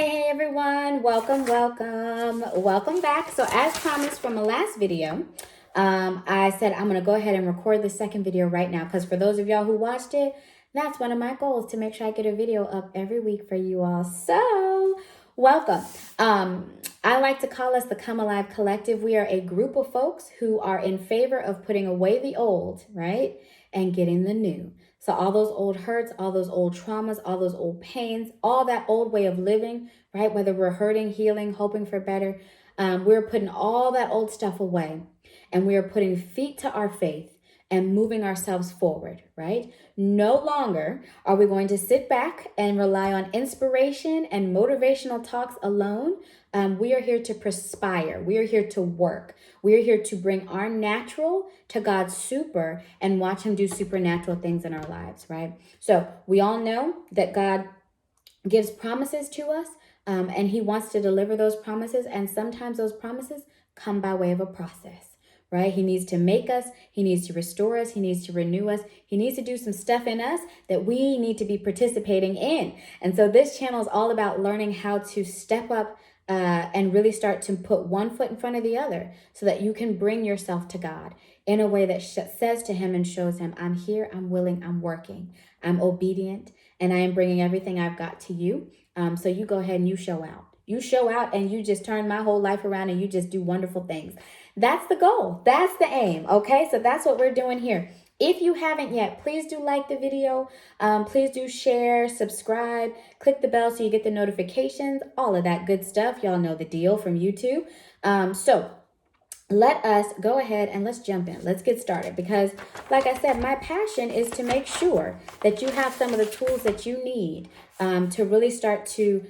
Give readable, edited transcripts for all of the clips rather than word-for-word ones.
Hey everyone, welcome back. So as promised from the last video, I said I'm gonna go ahead and record the second video right now, because for those of y'all who watched it, that's one of my goals, to make sure I get a video up every week for you all. So welcome. I like to call us the Come Alive Collective. We are a group of folks who are in favor of putting away the old, right, and getting the new. So all those old hurts, all those old traumas, all those old pains, all that old way of living, right? Whether we're hurting, healing, hoping for better, we're putting all that old stuff away, and we are putting feet to our faith and moving ourselves forward, right? No longer are we going to sit back and rely on inspiration and motivational talks alone. We are here to perspire. We are here to work. We are here to bring our natural to God's super and watch him do supernatural things in our lives, right? So we all know that God gives promises to us, and he wants to deliver those promises. And sometimes those promises come by way of a process, right? He needs to make us, he needs to restore us, he needs to renew us, he needs to do some stuff in us that we need to be participating in. And so this channel is all about learning how to step up and really start to put one foot in front of the other, so that you can bring yourself to God in a way that says to him and shows him, I'm here, I'm willing, I'm working, I'm obedient, and I am bringing everything I've got to you. So you go ahead and you show out. You show out and you just turn my whole life around, and you just do wonderful things. That's the goal. That's the aim. Okay, so that's what we're doing here. If you haven't yet, please do like the video. Please do share, subscribe, click the bell so you get the notifications, all of that good stuff. Y'all know the deal from YouTube. So let us go ahead and let's jump in. Let's get started, because like I said, my passion is to make sure that you have some of the tools that you need to really start to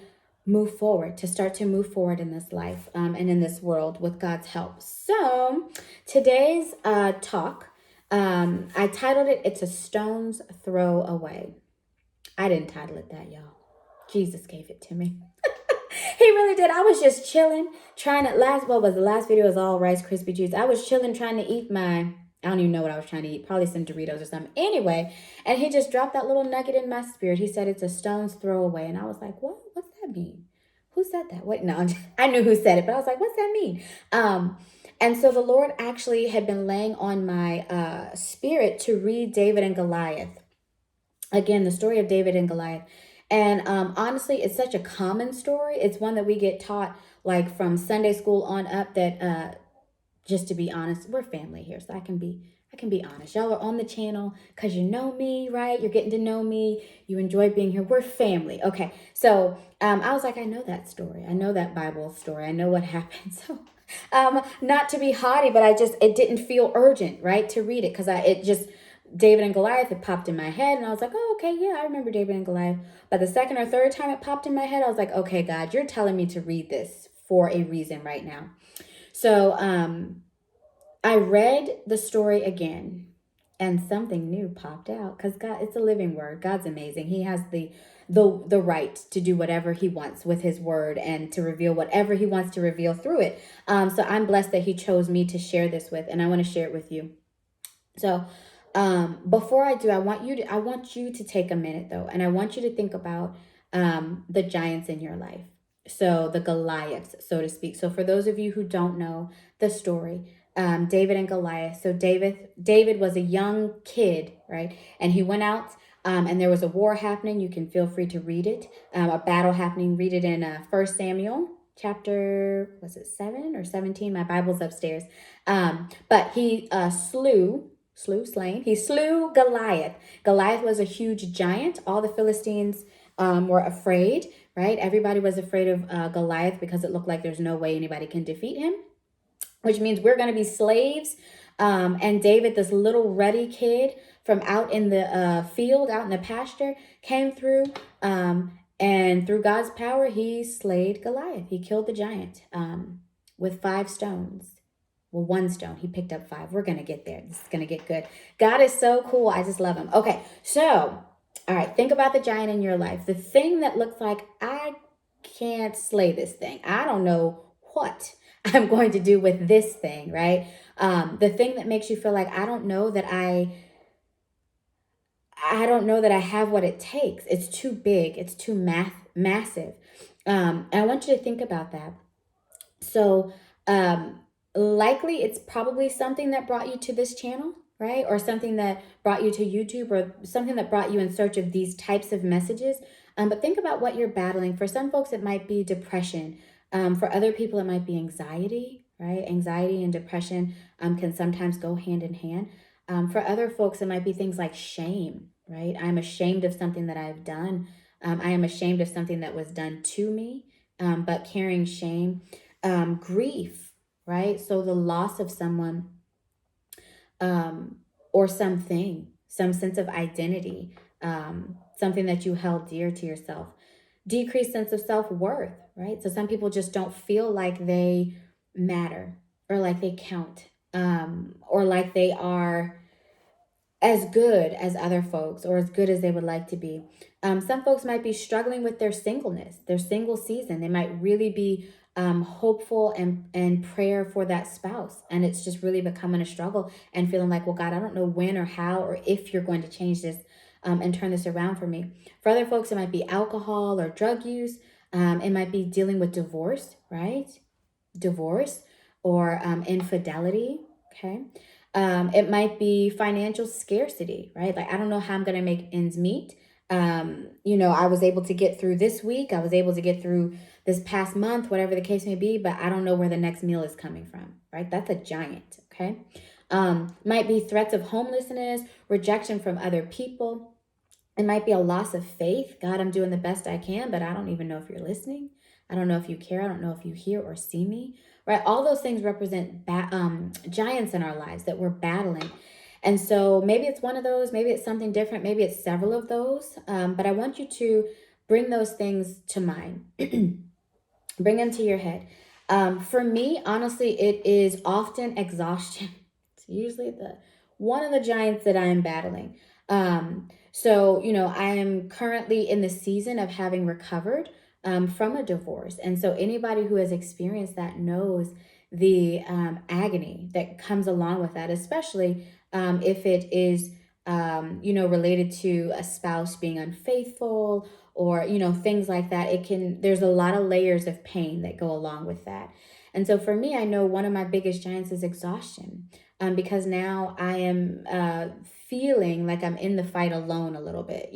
move forward, in this life and in this world with God's help. So today's talk, I titled it, It's a Stone's Throw Away. I didn't title it that, y'all. Jesus gave it to me. He really did. I was just chilling, trying to the last video was all Rice Krispie treats. I was chilling, trying to eat I don't even know what I was trying to eat, probably some Doritos or something. Anyway, and he just dropped that little nugget in my spirit. He said, it's a stone's throw away. And I was like, what? What's that mean? Who said that? Wait, no, I knew who said it, but I was like, what's that mean? And so the Lord actually had been laying on my spirit to read David and Goliath. Again, the story of David and Goliath. And honestly, it's such a common story. It's one that we get taught like from Sunday school on up, that just to be honest, we're family here. So I can be honest. Y'all are on the channel because you know me, right? You're getting to know me. You enjoy being here. We're family. Okay. So I was like, I know that story. I know that Bible story. I know what happened. So not to be haughty, but it didn't feel urgent, right, to read it, because David and Goliath had popped in my head, and I was like, oh, okay, yeah, I remember David and Goliath. But the second or third time it popped in my head, I was like, okay, God, you're telling me to read this for a reason right now. So I read the story again, and something new popped out, because God, it's a living word. God's amazing. He has the right to do whatever he wants with his word, and to reveal whatever he wants to reveal through it. So I'm blessed that he chose me to share this with, and I want to share it with you. So before I do, I want you to take a minute though, and I want you to think about the giants in your life. So the Goliaths, so to speak. So for those of you who don't know the story, David and Goliath. So David was a young kid, right? And he went out, and there was a war happening. You can feel free to read it. A battle happening. Read it in 1 Samuel chapter, was it 7 or 17? My Bible's upstairs. But he he slew Goliath. Goliath was a huge giant. All the Philistines were afraid, right? Everybody was afraid of Goliath, because it looked like there's no way anybody can defeat him, which means we're going to be slaves. And David, this little ruddy kid from out in the field, out in the pasture, came through, and through God's power, he slayed Goliath. He killed the giant with 5 stones. Well, 1 stone. He picked up 5. We're going to get there. This is going to get good. God is so cool. I just love him. Okay, so, all right, think about the giant in your life. The thing that looks like, I can't slay this thing. I don't know what I'm going to do with this thing, right? The thing that makes you feel like, I don't know that I have what it takes. It's too big. It's too massive. And I want you to think about that. So, um, likely it's probably something that brought you to this channel, right? Or something that brought you to YouTube, or something that brought you in search of these types of messages. But think about what you're battling. For some folks, it might be depression. For other people, it might be anxiety, right? Anxiety and depression can sometimes go hand in hand. For other folks, it might be things like shame, right? I'm ashamed of something that I've done. I am ashamed of something that was done to me, but carrying shame. Grief, right? So the loss of someone, um, or something, some sense of identity, something that you held dear to yourself. Decreased sense of self-worth, right? So some people just don't feel like they matter, or like they count, or like they are as good as other folks, or as good as they would like to be. Some folks might be struggling with their singleness, their single season. They might really be hopeful and prayer for that spouse, and it's just really becoming a struggle, and feeling like, well, God, I don't know when or how or if you're going to change this, and turn this around for me. For other folks, it might be alcohol or drug use. It might be dealing with divorce, right? Divorce, or infidelity. Okay. It might be financial scarcity, right? Like, I don't know how I'm going to make ends meet. I was able to get through this week. I was able to get through this past month, whatever the case may be, but I don't know where the next meal is coming from, right? That's a giant. Okay. Might be threats of homelessness, rejection from other people. It might be a loss of faith. God, I'm doing the best I can, but I don't even know if you're listening. I don't know if you care. I don't know if you hear or see me. Right? All those things represent giants in our lives that we're battling. And so maybe it's one of those, maybe it's something different, maybe it's several of those. But I want you to bring those things to mind. Bring them to your head. For me, honestly, it is often exhaustion. It's usually the one of the giants that I am battling. I am currently in the season of having recovered from a divorce. And so anybody who has experienced that knows the agony that comes along with that, especially if it is, related to a spouse being unfaithful, or things like that. There's a lot of layers of pain that go along with that. And so for me, I know one of my biggest giants is exhaustion, because now I am feeling like I'm in the fight alone a little bit.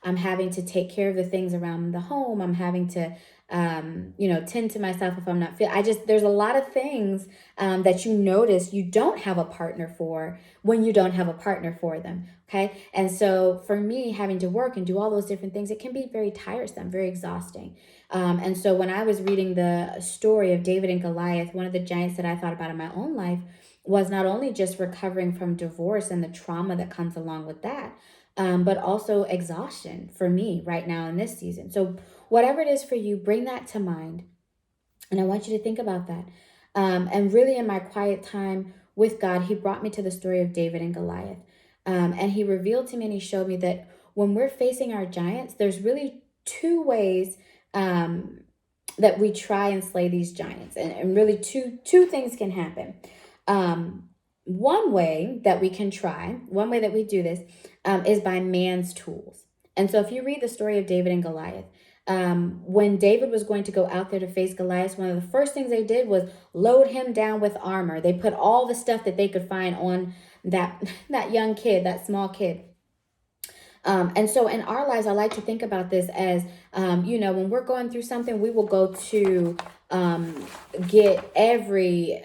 I'm having to take care of the things around the home. I'm having to tend to myself if I'm not there's a lot of things that you notice you don't have a partner for when you don't have a partner for them. Okay. And so for me, having to work and do all those different things, it can be very tiresome, very exhausting. And so when I was reading the story of David and Goliath, one of the giants that I thought about in my own life was not only just recovering from divorce and the trauma that comes along with that, but also exhaustion for me right now in this season. So whatever it is for you, bring that to mind. And I want you to think about that. And really, in my quiet time with God, He brought me to the story of David and Goliath. And He revealed to me and He showed me that when we're facing our giants, there's really two ways that we try and slay these giants. And really, two things can happen. One way that we can try, one way that we do this, is by man's tools. And so if you read the story of David and Goliath, when David was going to go out there to face Goliath, one of the first things they did was load him down with armor. They put all the stuff that they could find on that young kid, that small kid. And so in our lives, I like to think about this as, when we're going through something, we will go to get every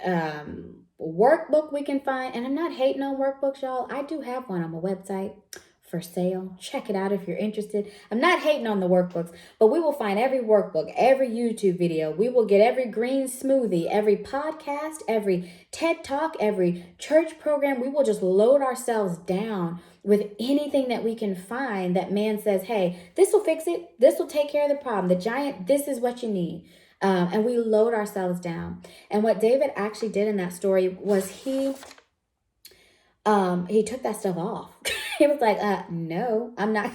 workbook we can find. And I'm not hating on workbooks, y'all. I do have one on my website for sale. Check it out if you're interested. I'm not hating on the workbooks, but we will find every workbook, every YouTube video. We will get every green smoothie, every podcast, every TED Talk, every church program. We will just load ourselves down with anything that we can find that man says, hey, this will fix it. This will take care of the problem. The giant, this is what you need. And we load ourselves down. And what David actually did in that story was he took that stuff off. He was like, no, I'm not.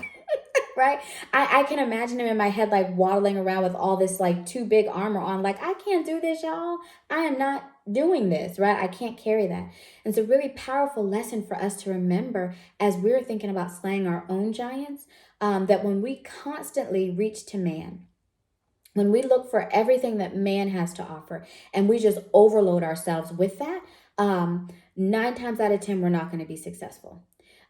Right? I can imagine him in my head, like waddling around with all this like too big armor on. Like, I can't do this, y'all. I am not doing this, right? I can't carry that. And it's a really powerful lesson for us to remember as we're thinking about slaying our own giants, that when we constantly reach to man, when we look for everything that man has to offer and we just overload ourselves with that, 9 times out of 10, we're not going to be successful.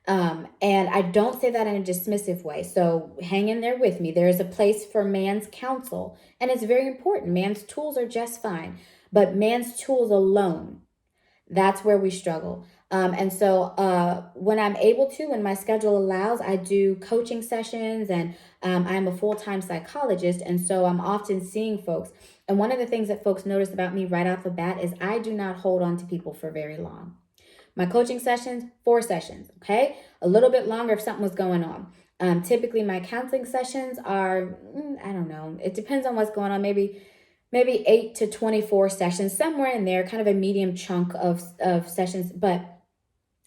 And I don't say that in a dismissive way. So hang in there with me. There is a place for man's counsel, and it's very important. Man's tools are just fine, but man's tools alone, that's where we struggle. And so when I'm able to, when my schedule allows, I do coaching sessions, and I'm a full-time psychologist. And so I'm often seeing folks. And one of the things that folks notice about me right off the bat is I do not hold on to people for very long. My coaching sessions, 4 sessions, okay? A little bit longer if something was going on. Typically my counseling sessions are, I don't know, it depends on what's going on, maybe 8 to 24 sessions, somewhere in there, kind of a medium chunk of sessions, but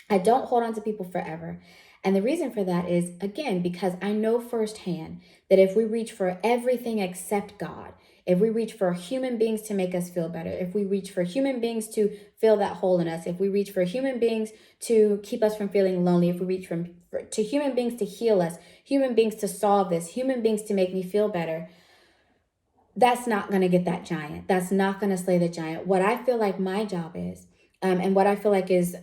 I don't hold on to people forever. And the reason for that is, again, because I know firsthand that if we reach for everything except God, if we reach for human beings to make us feel better, if we reach for human beings to fill that hole in us, if we reach for human beings to keep us from feeling lonely, if we reach to human beings to heal us, human beings to solve this, human beings to make me feel better, that's not going to get that giant. That's not going to slay the giant. What I feel like my job is, and what I feel like is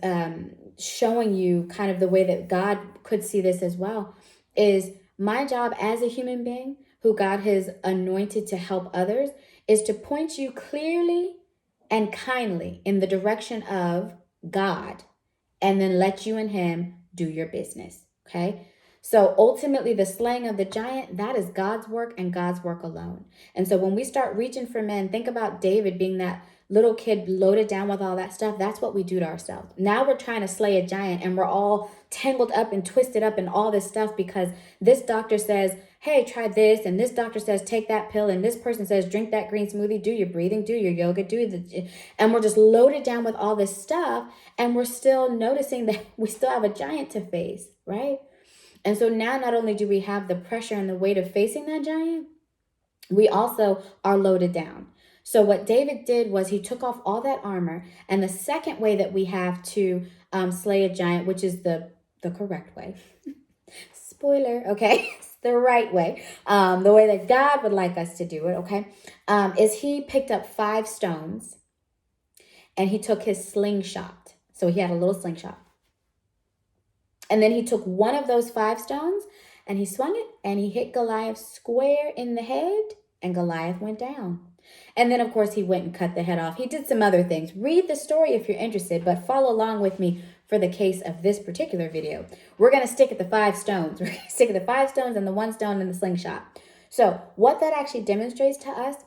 showing you kind of the way that God could see this as well, is my job as a human being who God has anointed to help others is to point you clearly and kindly in the direction of God, and then let you and him do your business. Okay. So ultimately the slaying of the giant, that is God's work and God's work alone. And so when we start reaching for men, think about David being that little kid loaded down with all that stuff. That's what we do to ourselves. Now we're trying to slay a giant and we're all tangled up and twisted up in all this stuff because this doctor says, hey, try this. And this doctor says, take that pill. And this person says, drink that green smoothie, do your breathing, do your yoga, and we're just loaded down with all this stuff. And we're still noticing that we still have a giant to face, right? And so now not only do we have the pressure and the weight of facing that giant, we also are loaded down. So what David did was he took off all that armor. And the second way that we have to slay a giant, which is the correct way, spoiler, okay, it's the right way, the way that God would like us to do it, okay, is he picked up 5 stones and he took his slingshot. So he had a little slingshot. And then he took one of those 5 stones and he swung it and he hit Goliath square in the head, and Goliath went down. And then, of course, he went and cut the head off. He did some other things. Read the story if you're interested, but follow along with me for the case of this particular video. We're going to stick at the 5 stones. We're going to stick at the 5 stones and the 1 stone in the slingshot. So what that actually demonstrates to us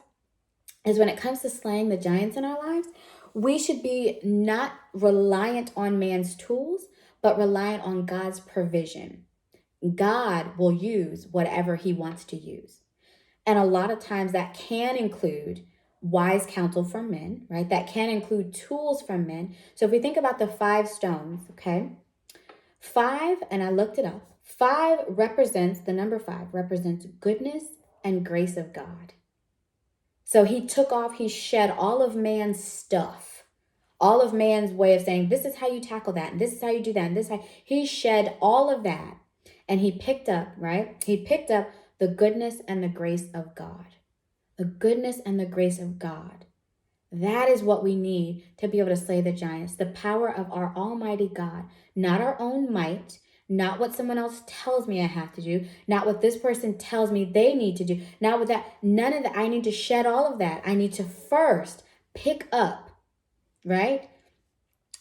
is when it comes to slaying the giants in our lives, we should be not reliant on man's tools, but reliant on God's provision. God will use whatever he wants to use. And a lot of times that can include wise counsel from men, right? That can include tools from men. So if we think about the 5 stones, okay? 5, and I looked it up, 5 represents, the number 5 represents goodness and grace of God. So he shed all of man's stuff, all of man's way of saying, this is how you tackle that, and this is how you do that, and he shed all of that, and he picked up, right? He picked up the goodness and the grace of God. The goodness and the grace of God. That is what we need to be able to slay the giants. The power of our Almighty God, not our own might, not what someone else tells me I have to do, not what this person tells me they need to do, not with that, none of that. I need to shed all of that. I need to first pick up, right?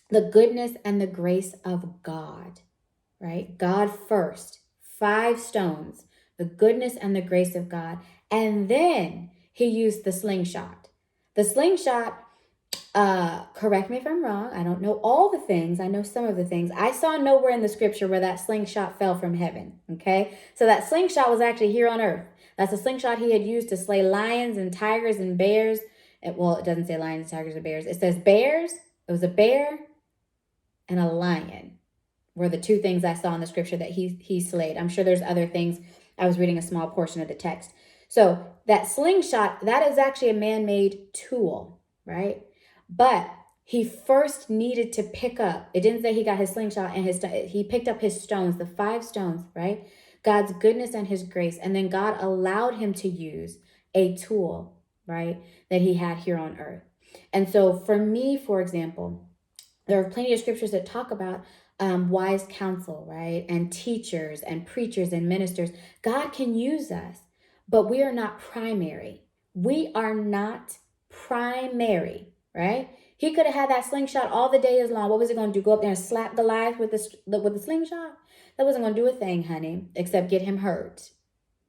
The goodness and the grace of God, right? God first, 5 stones, the goodness and the grace of God. And then he used the slingshot. The slingshot, correct me if I'm wrong, I don't know all the things, I know some of the things. I saw nowhere in the scripture where that slingshot fell from heaven, okay? So that slingshot was actually here on earth. That's a slingshot he had used to slay lions and tigers and bears. It doesn't say lions, tigers, or bears. It says bears. It was a bear and a lion were the 2 things I saw in the scripture that he slayed. I'm sure there's other things. I was reading a small portion of the text. So that slingshot, that is actually a man-made tool, right? But he first needed to pick up, it didn't say he got his slingshot and he picked up his stones, the 5 stones, right? God's goodness and his grace. And then God allowed him to use a tool, right, that he had here on earth. And so for me, for example, there are plenty of scriptures that talk about wise counsel, right? And teachers and preachers and ministers. God can use us, but we are not primary. We are not primary, right? He could have had that slingshot all the day as long. What was it going to do? Go up there and slap Goliath with the slingshot? That wasn't going to do a thing, honey, except get him hurt,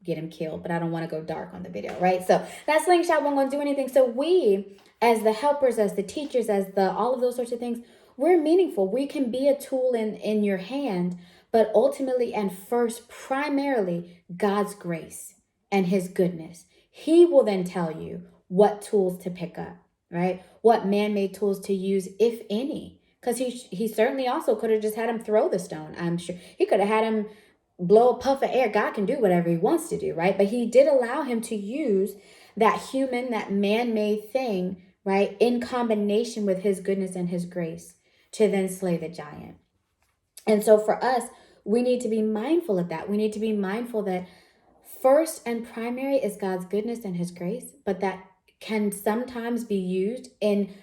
get him killed. But I don't want to go dark on the video, right? So that slingshot wasn't going to do anything. So we, as the helpers, as the teachers, as the all of those sorts of things, we're meaningful. We can be a tool in your hand, but ultimately and first, primarily, God's grace and his goodness. He will then tell you what tools to pick up, right? What man-made tools to use, if any. Because he certainly also could have just had him throw the stone. I'm sure he could have had him blow a puff of air. God can do whatever he wants to do, right? But he did allow him to use that human, that man-made thing, right, in combination with his goodness and his grace to then slay the giant. And so for us, we need to be mindful of that. We need to be mindful that first and primary is God's goodness and his grace, but that can sometimes be used in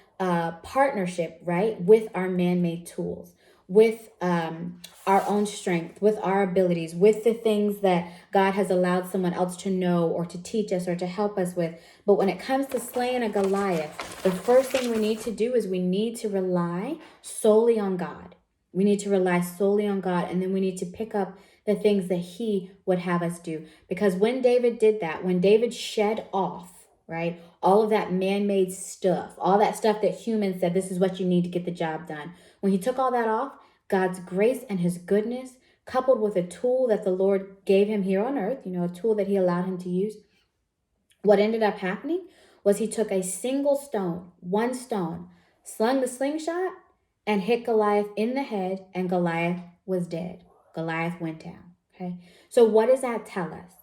partnership, right, with our man-made tools, with our own strength, with our abilities, with the things that God has allowed someone else to know or to teach us or to help us with. But when it comes to slaying a Goliath, the first thing we need to do is we need to rely solely on God. We need to rely solely on God, and then we need to pick up the things that he would have us do. Because when David did that, when David shed off, right, all of that man-made stuff, all that stuff that humans said, this is what you need to get the job done. When he took all that off, God's grace and his goodness, coupled with a tool that the Lord gave him here on earth, a tool that he allowed him to use, what ended up happening was he took a single stone, one stone, slung the slingshot, and hit Goliath in the head, and Goliath was dead. Goliath went down, okay? So what does that tell us?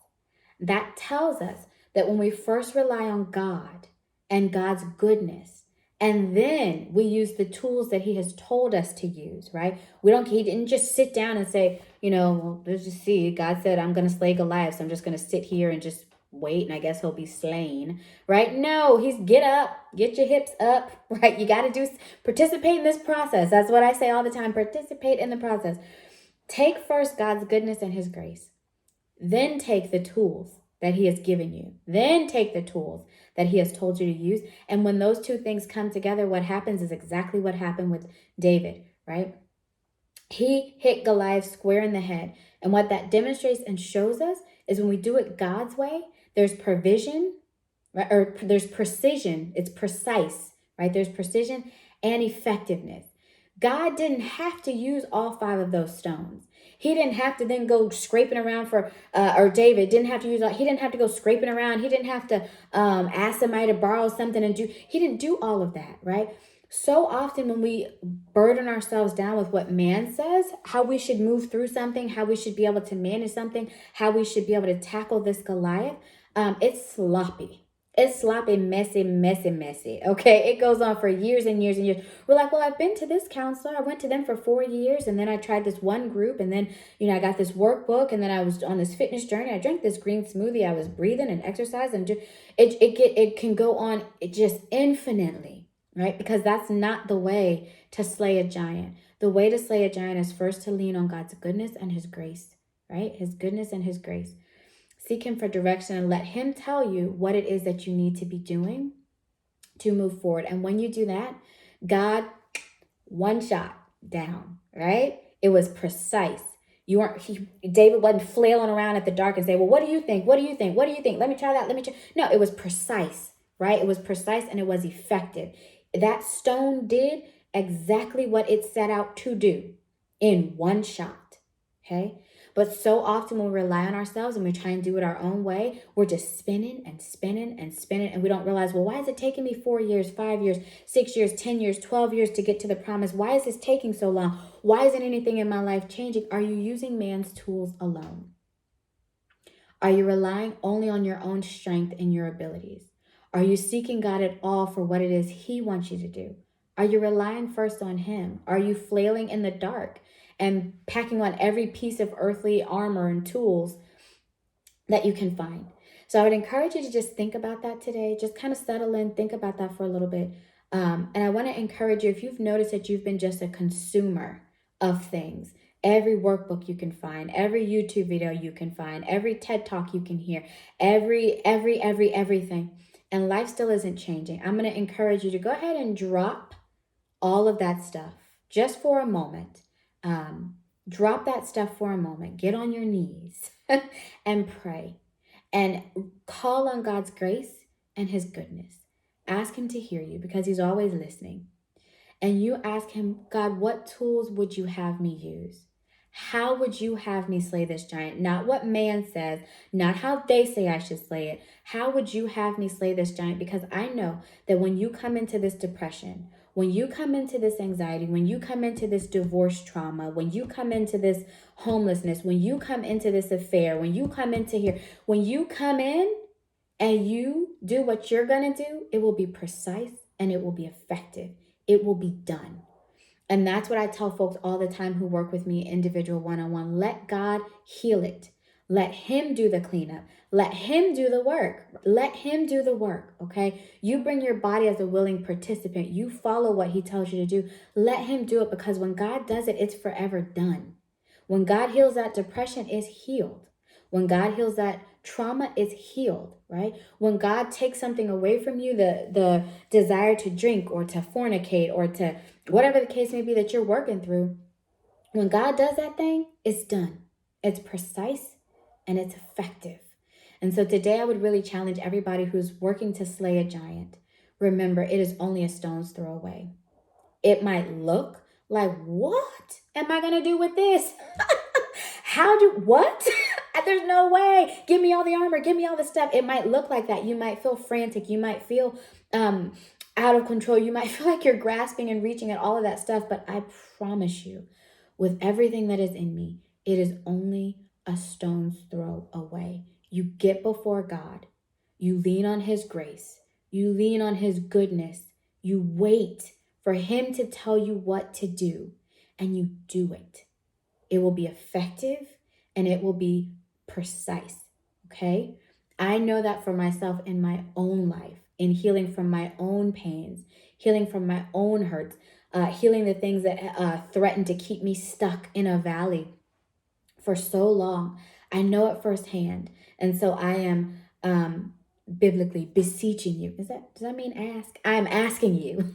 That tells us that when we first rely on God and God's goodness, and then we use the tools that he has told us to use, right? He didn't just sit down and say, well, let's just see. God said, I'm going to slay Goliath, so I'm just going to sit here and just wait, and I guess he'll be slain, right? No, he's get up, get your hips up, right? You got to participate in this process. That's what I say all the time. Participate in the process. Take first God's goodness and his grace. Then take the tools that he has given you. Then take the tools that he has told you to use. And when those two things come together, what happens is exactly what happened with David, right? He hit Goliath square in the head. And what that demonstrates and shows us is when we do it God's way, there's provision, right? Or there's precision. It's precise, right? There's precision and effectiveness. God didn't have to use all 5 of those stones. He didn't have to then go scraping around or David didn't have to he didn't have to go scraping around. He didn't have to ask somebody to borrow something he didn't do all of that, right? So often when we burden ourselves down with what man says, how we should move through something, how we should be able to manage something, how we should be able to tackle this Goliath, it's sloppy. It's sloppy, messy, messy, messy. Okay, it goes on for years and years and years. We're like, well, I've been to this counselor. I went to them for 4 years, and then I tried this one group, and then, I got this workbook, and then I was on this fitness journey. I drank this green smoothie. I was breathing and exercising. It can go on just infinitely, right? Because that's not the way to slay a giant. The way to slay a giant is first to lean on God's goodness and his grace, right? His goodness and his grace. Seek him for direction and let him tell you what it is that you need to be doing to move forward. And when you do that, God, one shot down, right? It was precise. David wasn't flailing around at the dark and say, well, what do you think? What do you think? What do you think? Let me try that. Let me try. No, it was precise, right? It was precise and it was effective. That stone did exactly what it set out to do in one shot, okay? But so often when we rely on ourselves and we try and do it our own way, we're just spinning and spinning and spinning. And we don't realize, well, why is it taking me 4 years, 5 years, 6 years, 10 years, 12 years to get to the promise? Why is this taking so long? Why isn't anything in my life changing? Are you using man's tools alone? Are you relying only on your own strength and your abilities? Are you seeking God at all for what it is he wants you to do? Are you relying first on him? Are you flailing in the dark and packing on every piece of earthly armor and tools that you can find? So I would encourage you to just think about that today. Just kind of settle in, think about that for a little bit. And I want to encourage you, if you've noticed that you've been just a consumer of things, every workbook you can find, every YouTube video you can find, every TED Talk you can hear, everything, and life still isn't changing, I'm going to encourage you to go ahead and drop all of that stuff just for a moment. Drop that stuff for a moment. Get on your knees and pray and call on God's grace and his goodness. Ask him to hear you because he's always listening. And you ask him, God, what tools would you have me use? How would you have me slay this giant? Not what man says, not how they say I should slay it. How would you have me slay this giant? Because I know that when you come into this depression, when you come into this anxiety, when you come into this divorce trauma, when you come into this homelessness, when you come into this affair, when you come into here, when you come in and you do what you're going to do, it will be precise and it will be effective. It will be done. And that's what I tell folks all the time who work with me individual one-on-one. Let God heal it. Let him do the cleanup. Let him do the work. Let him do the work, okay? You bring your body as a willing participant. You follow what he tells you to do. Let him do it, because when God does it, it's forever done. When God heals that depression, it's healed. When God heals that trauma, is healed, right? When God takes something away from you, the desire to drink or to fornicate or to whatever the case may be that you're working through, when God does that thing, it's done. It's precise and it's effective. And so today I would really challenge everybody who's working to slay a giant. Remember, it is only a stone's throw away. It might look like, what am I going to do with this? What? There's no way. Give me all the armor. Give me all the stuff. It might look like that. You might feel frantic. You might feel out of control. You might feel like you're grasping and reaching at all of that stuff. But I promise you, with everything that is in me, it is only a stone's throw away. You get before God. You lean on his grace. You lean on his goodness. You wait for him to tell you what to do, and you do it. It will be effective and it will be precise, okay? I know that for myself in my own life, in healing from my own pains, healing from my own hurts, healing the things that threaten to keep me stuck in a valley for so long. I know it firsthand. And so I am biblically beseeching you. Does that mean ask? I am asking you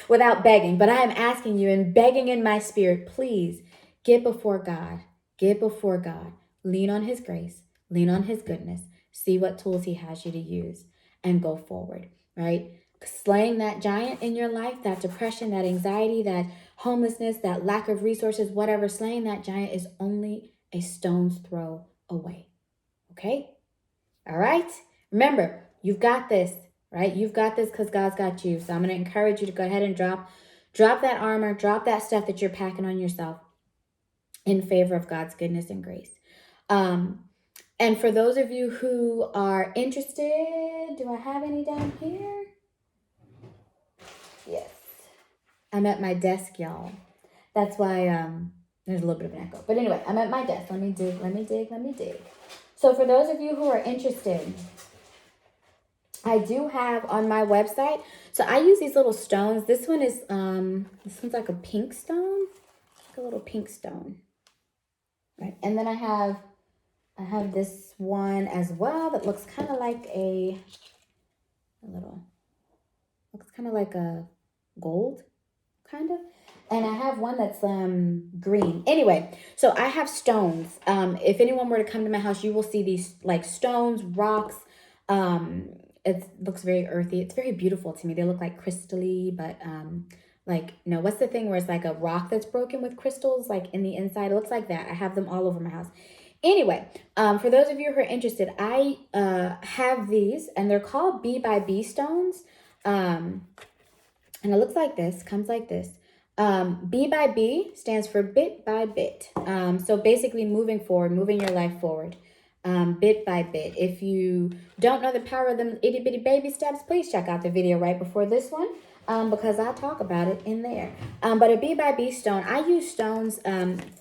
without begging, but I am asking you and begging in my spirit, please get before God. Get before God. Lean on his grace. Lean on his goodness. See what tools he has you to use and go forward, right? Slaying that giant in your life, that depression, that anxiety, that homelessness, that lack of resources, whatever, slaying that giant is only a stone's throw away. Okay? All right? Remember, you've got this, right? You've got this because God's got you. So I'm going to encourage you to go ahead and drop that armor, drop that stuff that you're packing on yourself in favor of God's goodness and grace. And for those of you who are interested, do I have any down here? Yes. I'm at my desk, y'all. That's why there's a little bit of an echo. But anyway, I'm at my desk. Let me dig. So for those of you who are interested, I do have on my website. So I use these little stones. This one is this one's like a pink stone. Like a little pink stone. Right. And then I have this one as well that looks kind of like looks kind of like a gold, kind of. And I have one that's green. Anyway, so I have stones. If anyone were to come to my house, you will see these like stones, rocks. It looks very earthy. It's very beautiful to me. They look like crystally, but what's the thing where it's like a rock that's broken with crystals like in the inside? It looks like that. I have them all over my house. Anyway, for those of you who are interested, I have these, and they're called B by B stones. And it looks like this, comes like this. B by B stands for bit by bit. So basically moving forward, moving your life forward, bit by bit. If you don't know the power of them itty bitty baby steps, please check out the video right before this one, because I'll talk about it in there. But a B by B stone, I use stones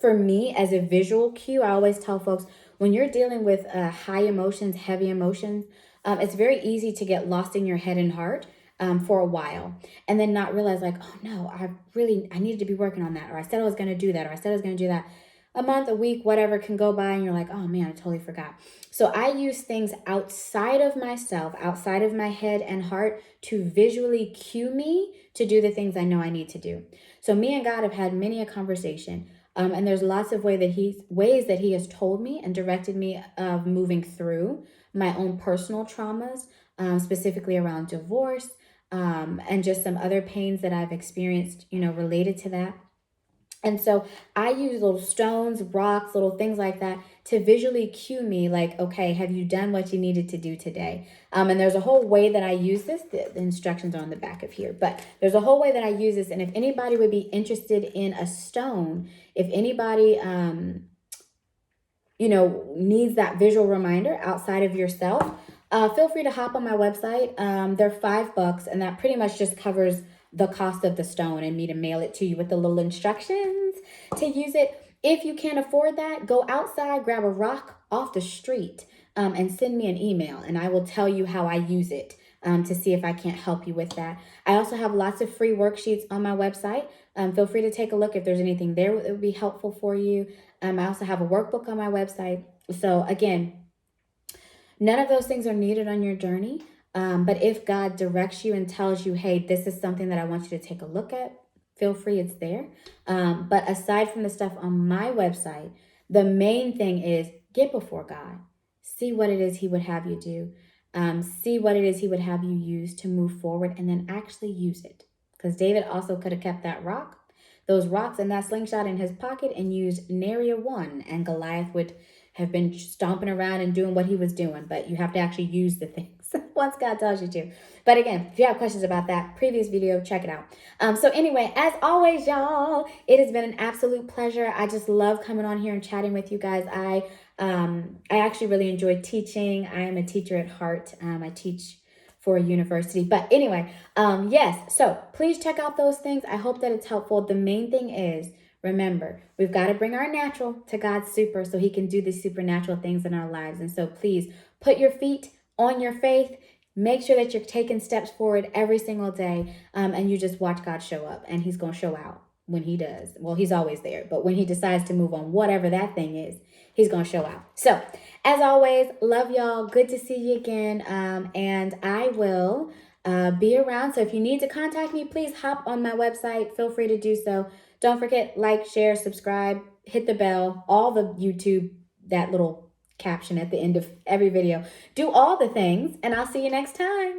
for me as a visual cue. I always tell folks, when you're dealing with high emotions, heavy emotions, it's very easy to get lost in your head and heart for a while, and then not realize like, oh no, I needed to be working on that, or I said I was going to do that, or I said I was going to do that. A month, a week, whatever can go by and you're like, oh man, I totally forgot. So I use things outside of myself, outside of my head and heart, to visually cue me to do the things I know I need to do. So me and God have had many a conversation. And there's lots of ways that he has told me and directed me of moving through my own personal traumas, specifically around divorce, and just some other pains that I've experienced, related to that. And so I use little stones, rocks, little things like that to visually cue me like, okay, have you done what you needed to do today? And there's a whole way that I use this. The instructions are on the back of here, but there's a whole way that I use this. And if anybody would be interested in a stone, if anybody, needs that visual reminder outside of yourself, feel free to hop on my website. They're $5, and that pretty much just covers the cost of the stone and me to mail it to you with the little instructions to use it. If you can't afford that, go outside, grab a rock off the street, and send me an email, and I will tell you how I use it. To see if I can't help you with that. I also have lots of free worksheets on my website. Feel free to take a look if there's anything there that would be helpful for you. I also have a workbook on my website. So again, none of those things are needed on your journey. But if God directs you and tells you, hey, this is something that I want you to take a look at, feel free, it's there. But aside from the stuff on my website, the main thing is get before God. See what it is he would have you do. See what it is he would have you use to move forward, and then actually use it. Because David also could have kept those rocks and that slingshot in his pocket and used nary a one, and Goliath would have been stomping around and doing what he was doing. But you have to actually use the things once God tells you to. But again, if you have questions about that previous video, check it out. So anyway, as always, y'all, it has been an absolute pleasure. I just love coming on here and chatting with you guys. I actually really enjoy teaching. I am a teacher at heart. I teach for a university. But anyway, yes. So please check out those things. I hope that it's helpful. The main thing is, remember, we've got to bring our natural to God's super so he can do the supernatural things in our lives. And so please put your feet on your faith. Make sure that you're taking steps forward every single day. And you just watch God show up, and he's going to show out when he does. Well, he's always there. But when he decides to move on whatever that thing is, he's going to show out. So as always, love y'all. Good to see you again. And I will be around. So if you need to contact me, please hop on my website. Feel free to do so. Don't forget, like, share, subscribe, hit the bell, all the YouTube, that little caption at the end of every video. Do all the things, and I'll see you next time.